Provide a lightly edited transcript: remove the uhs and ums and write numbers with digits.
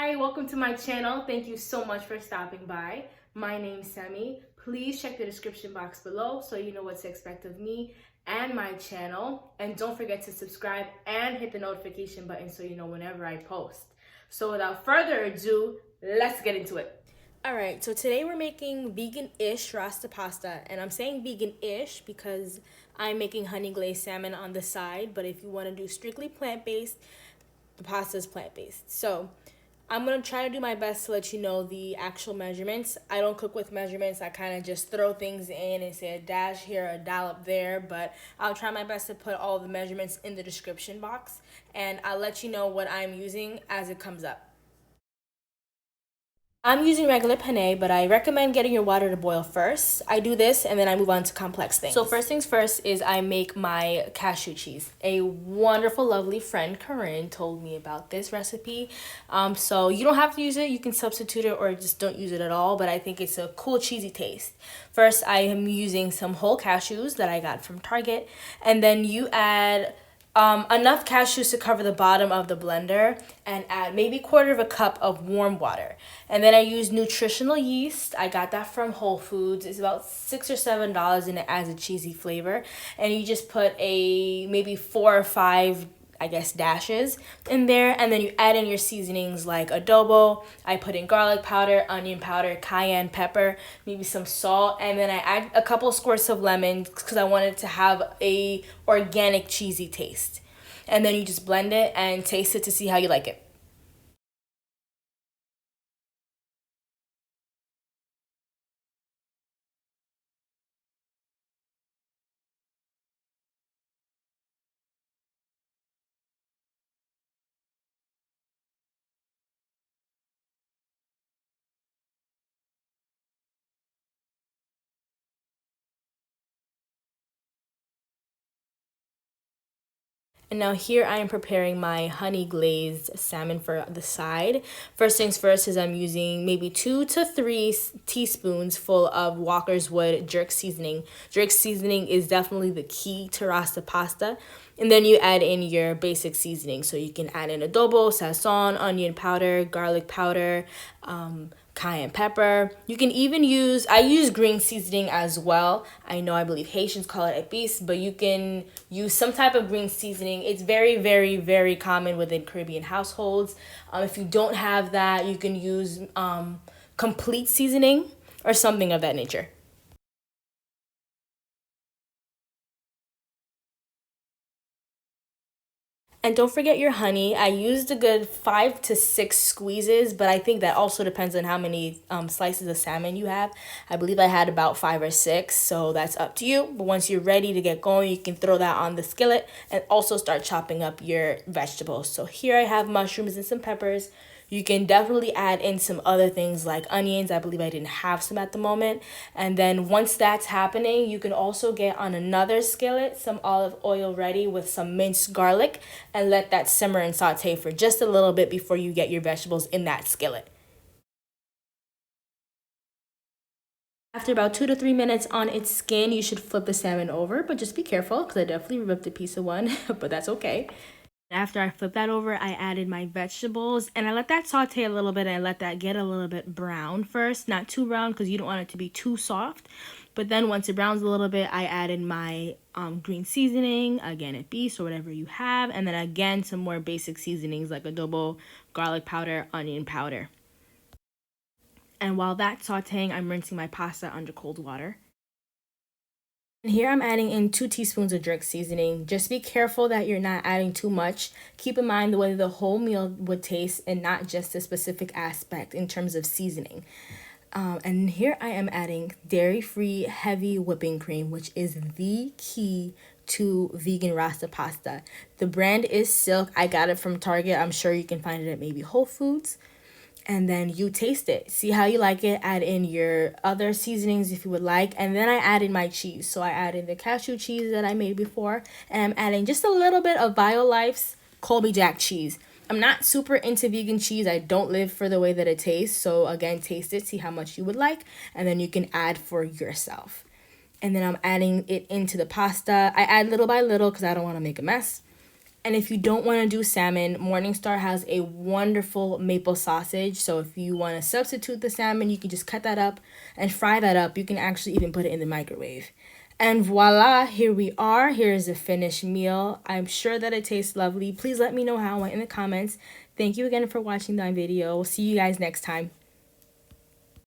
Hi, welcome to my channel. Thank you so much for stopping by. My name's Seme. Please check the description box below so you know what to expect of me and my channel. And don't forget to subscribe and hit the notification button so you know whenever I post. So without further ado, let's get into it. Alright, so today we're making vegan-ish Rasta pasta. And I'm saying vegan-ish because I'm making honey-glazed salmon on the side. But if you want to do strictly plant-based, the pasta is plant-based. So I'm going to try to do my best to let you know the actual measurements. I don't cook with measurements. I kind of just throw things in and say a dash here, a dollop there. But I'll try my best to put all the measurements in the description box. And I'll let you know what I'm using as it comes up. I'm using regular penne, but I recommend getting your water to boil first. I do this and then I move on to complex things. So first things first is I make my cashew cheese. A wonderful, lovely friend, Corinne, told me about this recipe. So you don't have to use it. You can substitute it or just don't use it at all, but I think it's a cool, cheesy taste. First, I am using some whole cashews that I got from Target, and then you add enough cashews to cover the bottom of the blender and add maybe 1/4 cup of warm water. And then I use nutritional yeast. I got that from Whole Foods. It's about $6 or $7 and it adds a cheesy flavor. And you just put maybe 4 or 5 dashes in there, and then you add in your seasonings like adobo. I put in garlic powder, onion powder, cayenne pepper, maybe some salt, and then I add a couple squirts of lemon because I wanted to have a organic cheesy taste. And then you just blend it and taste it to see how you like it. And now here I am preparing my honey glazed salmon for the side. First things first is I'm using maybe 2 to 3 teaspoons full of Walkerswood jerk seasoning. Jerk seasoning is definitely the key to Rasta pasta. And then you add in your basic seasoning. So you can add in adobo, sazon, onion powder, garlic powder, cayenne pepper. You can even I use green seasoning as well. I believe Haitians call it Epis, but you can use some type of green seasoning. It's very, very, very common within Caribbean households. If you don't have that, you can use complete seasoning or something of that nature. And don't forget your honey. I used a good 5 to 6 squeezes, but I think that also depends on how many slices of salmon you have. I believe I had about 5 or 6, so that's up to you. But once you're ready to get going, you can throw that on the skillet and also start chopping up your vegetables. So here I have mushrooms and some peppers. You can definitely add in some other things like onions. I believe I didn't have some at the moment. And then once that's happening, you can also get on another skillet some olive oil ready with some minced garlic and let that simmer and saute for just a little bit before you get your vegetables in that skillet. After about 2 to 3 minutes on its skin, you should flip the salmon over, but just be careful because I definitely ripped a piece of one, but that's okay. After I flip that over, I added my vegetables and I let that saute a little bit. I let that get a little bit brown first, not too brown because you don't want it to be too soft. But then once it browns a little bit, I added my green seasoning, again Epis or whatever you have, and then again some more basic seasonings like adobo, garlic powder, onion powder. And while that's sauteing, I'm rinsing my pasta under cold water. And here I'm adding in 2 teaspoons of jerk seasoning. Just be careful that you're not adding too much. Keep in mind the way the whole meal would taste and not just a specific aspect in terms of seasoning. And here I am adding dairy-free heavy whipping cream, which is the key to vegan Rasta pasta. The brand is Silk. I got it from Target. I'm sure you can find it at maybe Whole Foods. And then you taste it, see how you like it, add in your other seasonings if you would like, and then I added my cheese. So I added the cashew cheese that I made before, and I'm adding just a little bit of Violife's colby-jack cheese. I'm not super into vegan cheese. I don't live for the way that it tastes. So again, taste it, see how much you would like, and then you can add for yourself. And then I'm adding it into the pasta. I add little by little because I don't want to make a mess. And if you don't want to do salmon, Morningstar has a wonderful maple sausage. So if you want to substitute the salmon, you can just cut that up and fry that up. You can actually even put it in the microwave. And voila, here we are. Here's a finished meal. I'm sure that it tastes lovely. Please let me know how it went in the comments. Thank you again for watching my video. See you guys next time.